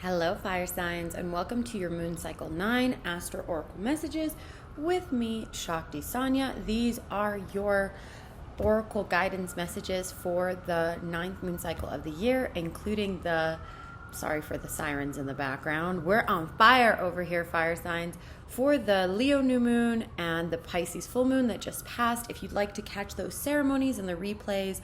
Hello, fire signs, and welcome to your Moon Cycle 9 Astro Oracle messages with me, Shakti Sanja. These are your Oracle guidance messages for the 9th moon cycle of the year, including sorry for the sirens in the background. We're on fire over here, fire signs, for the Leo new moon and the Pisces full moon that just passed. If you'd like to catch those ceremonies and the replays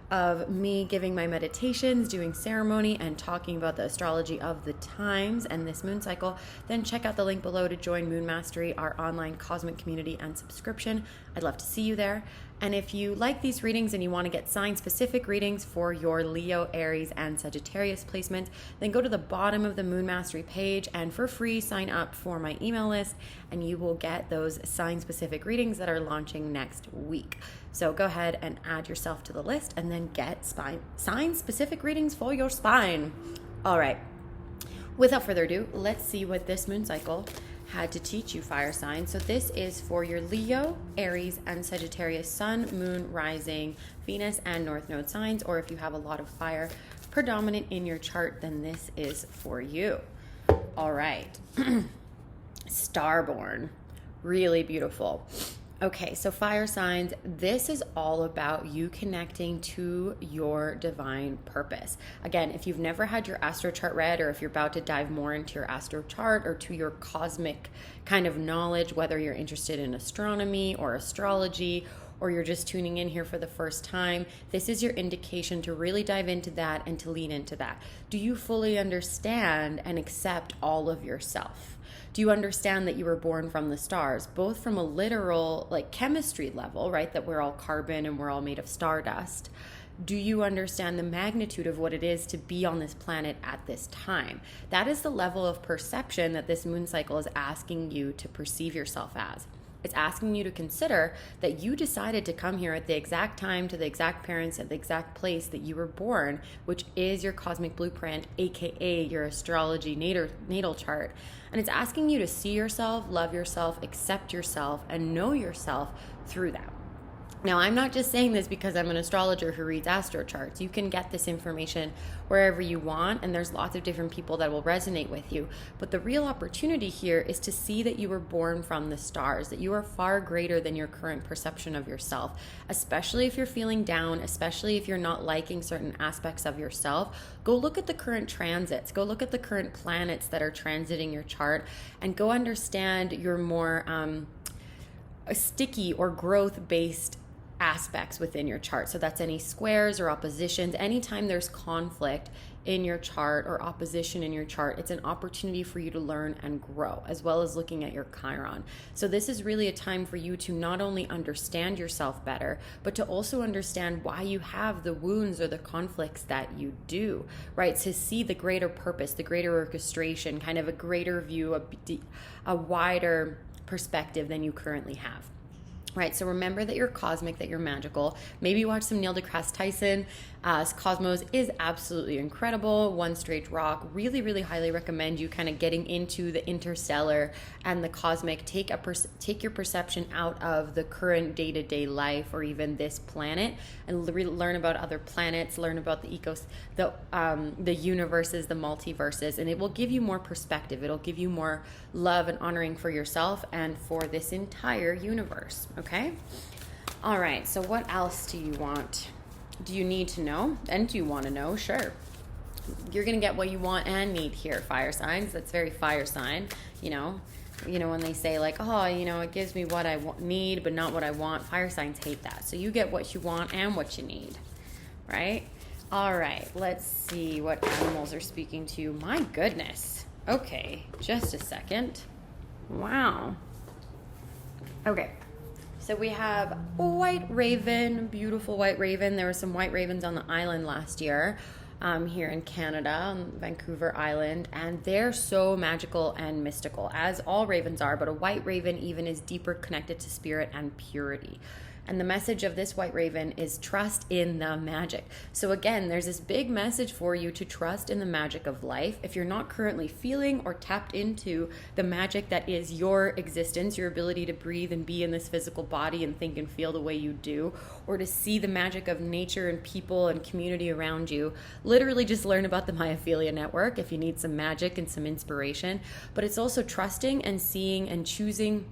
of me giving my meditations, doing ceremony, and talking about the astrology of the times and this moon cycle, then check out the link below to join Moon Mastery, our online cosmic community and subscription. I'd love to see you there. And if you like these readings and you want to get sign-specific readings for your Leo, Aries, and Sagittarius placements, then go to the bottom of the Moon Mastery page and for free sign up for my email list, and you will get those sign-specific readings that are launching next week. So go ahead and add yourself to the list and then get sign-specific readings for your spine. All right. Without further ado, let's see what this moon cycle had to teach you, fire signs. So this is for your Leo, Aries, and Sagittarius sun, moon, rising, Venus, and north node signs, or if you have a lot of fire predominant in your chart, then this is for you. All right. Starborn. Really beautiful. Okay, so fire signs, this is all about you connecting to your divine purpose. Again, if you've never had your astro chart read, or if you're about to dive more into your astro chart or to your cosmic kind of knowledge, whether you're interested in astronomy or astrology, or you're just tuning in here for the first time, this is your indication to really dive into that and to lean into that. Do you fully understand and accept all of yourself? Do you understand that you were born from the stars, both from a literal, like chemistry level, right? That we're all carbon and we're all made of stardust. Do you understand the magnitude of what it is to be on this planet at this time? That is the level of perception that this moon cycle is asking you to perceive yourself as. It's asking you to consider that you decided to come here at the exact time, to the exact parents, at the exact place that you were born, which is your cosmic blueprint, aka your astrology natal chart. And it's asking you to see yourself, love yourself, accept yourself, and know yourself through that. Now, I'm not just saying this because I'm an astrologer who reads astro charts. You can get this information wherever you want, and there's lots of different people that will resonate with you. But the real opportunity here is to see that you were born from the stars, that you are far greater than your current perception of yourself, especially if you're feeling down, especially if you're not liking certain aspects of yourself. Go look at the current transits, go look at the current planets that are transiting your chart, and go understand your more sticky or growth-based aspects within your chart. So that's any squares or oppositions. Anytime there's conflict in your chart or opposition in your chart, it's an opportunity for you to learn and grow, as well as looking at your Chiron. So this is really a time for you to not only understand yourself better, but to also understand why you have the wounds or the conflicts that you do, right? To see the greater purpose, the greater orchestration, kind of a greater view, a wider perspective than you currently have. Right, so remember that you're cosmic, that you're magical. Maybe watch some Neil deGrasse Tyson. Cosmos is absolutely incredible. One Straight Rock. Really, really highly recommend you kind of getting into the interstellar and the cosmic. Take your perception out of the current day-to-day life or even this planet, and learn about other planets. Learn about the universes, the multiverses, and it will give you more perspective. It'll give you more love and honoring for yourself and for this entire universe. Okay? All right, so what else do you want? Do you need to know? And do you want to know? Sure. You're going to get what you want and need here, fire signs. That's very fire sign. You know when they say like, oh, it gives me what I need, but not what I want. Fire signs hate that. So you get what you want and what you need, right? All right, let's see what animals are speaking to you. My goodness. Okay, just a second. Wow. Okay. So we have a white raven, beautiful white raven. There were some white ravens on the island last year here in Canada, on Vancouver Island, and they're so magical and mystical, as all ravens are, but a white raven even is deeper connected to spirit and purity. And the message of this white raven is trust in the magic. So again, there's this big message for you to trust in the magic of life. If you're not currently feeling or tapped into the magic that is your existence, your ability to breathe and be in this physical body and think and feel the way you do, or to see the magic of nature and people and community around you, literally just learn about the Myophilia Network if you need some magic and some inspiration. But it's also trusting and seeing and choosing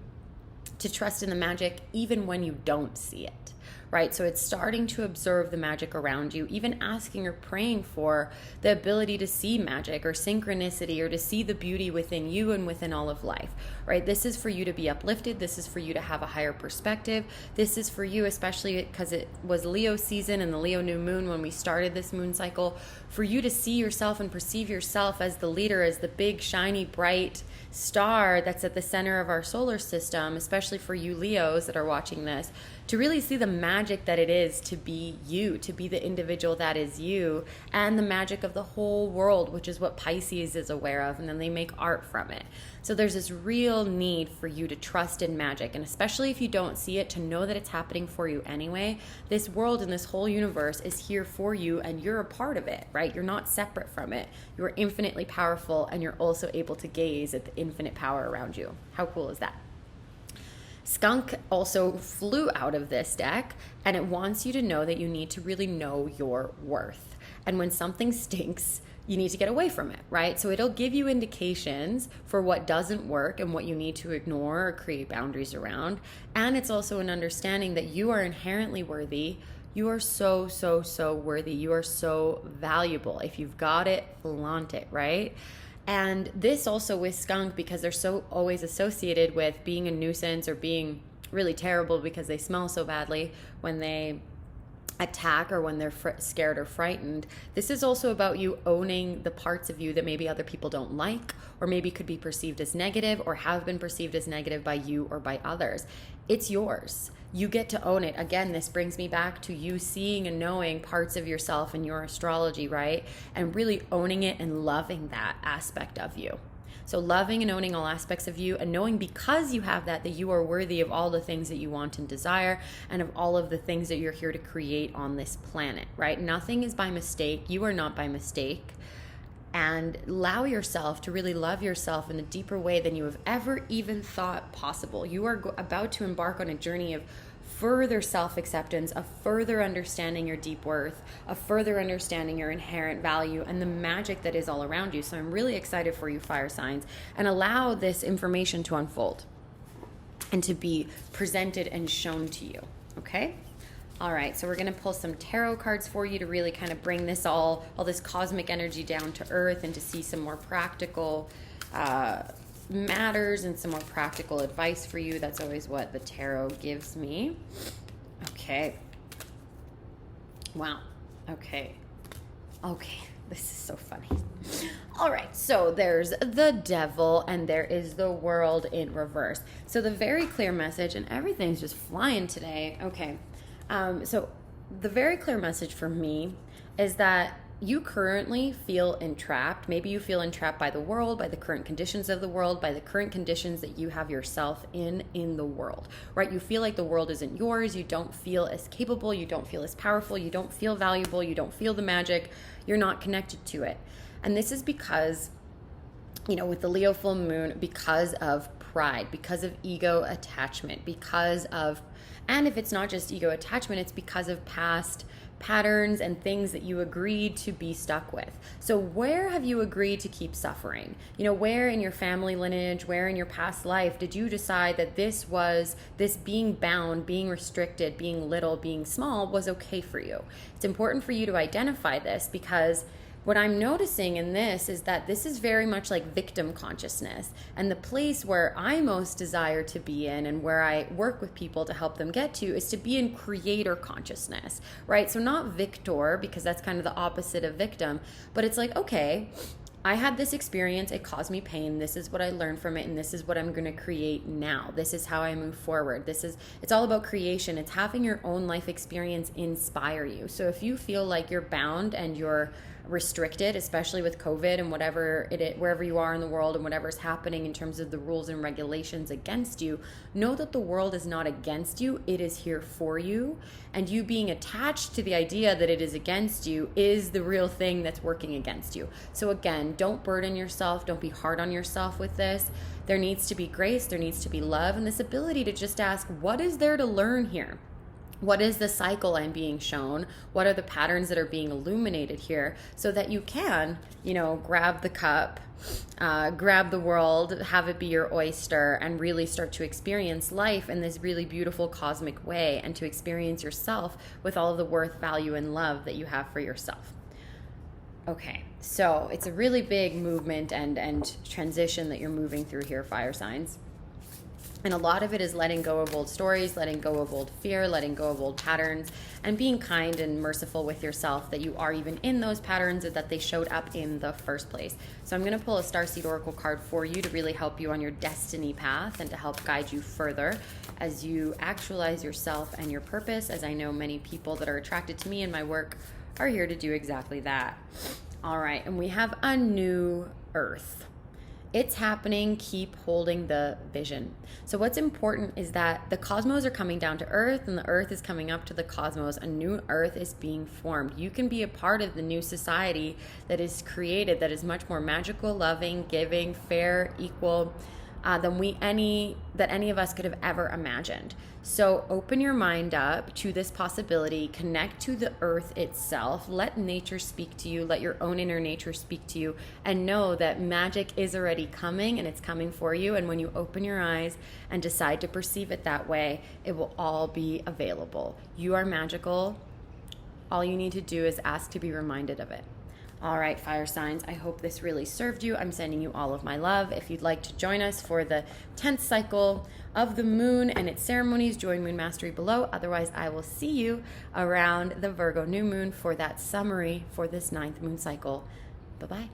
to trust in the magic even when you don't see it, right? So it's starting to observe the magic around you, even asking or praying for the ability to see magic or synchronicity, or to see the beauty within you and within all of life, right? This is for you to be uplifted. This is for you to have a higher perspective. This is for you, especially because it was Leo season and the Leo new moon when we started this moon cycle, for you to see yourself and perceive yourself as the leader, as the big, shiny, bright star that's at the center of our solar system, especially for you Leos that are watching this, to really see the magic that it is to be you, to be the individual that is you, and the magic of the whole world, which is what Pisces is aware of, and then they make art from it. So there's this real need for you to trust in magic, and especially if you don't see it, to know that it's happening for you anyway. This world and this whole universe is here for you, and you're a part of it, right? You're not separate from it. You're infinitely powerful, and you're also able to gaze at the infinite power around you. How cool is that? Skunk also flew out of this deck, and it wants you to know that you need to really know your worth. And when something stinks, you need to get away from it, right? So it'll give you indications for what doesn't work and what you need to ignore or create boundaries around. And it's also an understanding that you are inherently worthy. You are so, so, so worthy. You are so valuable. If you've got it, flaunt it, right? And this also with skunk, because they're so always associated with being a nuisance or being really terrible because they smell so badly when they attack or when they're scared or frightened. This is also about you owning the parts of you that maybe other people don't like, or maybe could be perceived as negative or have been perceived as negative by you or by others. It's yours. You get to own it. Again, this brings me back to you seeing and knowing parts of yourself in your astrology, right? And really owning it and loving that aspect of you. So loving and owning all aspects of you, and knowing because you have that you are worthy of all the things that you want and desire, and of all of the things that you're here to create on this planet, right? Nothing is by mistake. You are not by mistake. And allow yourself to really love yourself in a deeper way than you have ever even thought possible. You are about to embark on a journey of further self-acceptance, of further understanding your deep worth, of further understanding your inherent value and the magic that is all around you. So I'm really excited for you, fire signs, and allow this information to unfold and to be presented and shown to you, okay? All right, so we're going to pull some tarot cards for you to really kind of bring this all this cosmic energy down to earth, and to see some more practical matters and some more practical advice for you. That's always what the tarot gives me. Okay. Wow. Okay. This is so funny. All right, so there's the devil and there is the world in reverse. So the very clear message, and everything's just flying today. Okay. So the very clear message for me is that you currently feel entrapped. Maybe you feel entrapped by the world, by the current conditions of the world, by the current conditions that you have yourself in the world, right? You feel like the world isn't yours. You don't feel as capable. You don't feel as powerful. You don't feel valuable. You don't feel the magic. You're not connected to it. And this is because, with the Leo full moon, because of pride, because of ego attachment, and if it's not just ego attachment, it's because of past patterns and things that you agreed to be stuck with. So where have you agreed to keep suffering? Where in your family lineage, where in your past life did you decide that this being bound, being restricted, being little, being small was okay for you? It's important for you to identify this, because what I'm noticing in this is that this is very much like victim consciousness, and the place where I most desire to be in, and where I work with people to help them get to, is to be in creator consciousness, right? So not victor, because that's kind of the opposite of victim, but it's like, okay, I had this experience, it caused me pain, this is what I learned from it, and this is what I'm going to create now. This is how I move forward. It's all about creation. It's having your own life experience inspire you. So if you feel like you're bound and you're restricted, especially with COVID and wherever you are in the world and whatever's happening in terms of the rules and regulations against you, know that the world is not against you. It is here for you. And you being attached to the idea that it is against you is the real thing that's working against you. So again, don't burden yourself. Don't be hard on yourself with this. There needs to be grace. There needs to be love, and this ability to just ask, what is there to learn here? What is the cycle I'm being shown? What are the patterns that are being illuminated here, so that you can, grab the cup, grab the world, have it be your oyster, and really start to experience life in this really beautiful cosmic way, and to experience yourself with all of the worth, value, and love that you have for yourself. Okay, so it's a really big movement and transition that you're moving through here, fire signs. And a lot of it is letting go of old stories, letting go of old fear, letting go of old patterns, and being kind and merciful with yourself that you are even in those patterns and that they showed up in the first place. So I'm going to pull a Starseed Oracle card for you to really help you on your destiny path and to help guide you further as you actualize yourself and your purpose, as I know many people that are attracted to me and my work are here to do exactly that. All right, and we have a new earth. It's happening. Keep holding the vision. So what's important is that the cosmos are coming down to earth and the earth is coming up to the cosmos. A new earth is being formed. You can be a part of the new society that is created, that is much more magical, loving, giving, fair, equal than any of us could have ever imagined. So open your mind up to this possibility, connect to the earth itself, let nature speak to you, let your own inner nature speak to you, and know that magic is already coming and it's coming for you. And when you open your eyes and decide to perceive it that way, it will all be available. You are magical. All you need to do is ask to be reminded of it. All right, fire signs, I hope this really served you. I'm sending you all of my love. If you'd like to join us for the 10th cycle of the moon and its ceremonies, join Moon Mastery below. Otherwise, I will see you around the Virgo new moon for that summary for this 9th moon cycle. Bye-bye.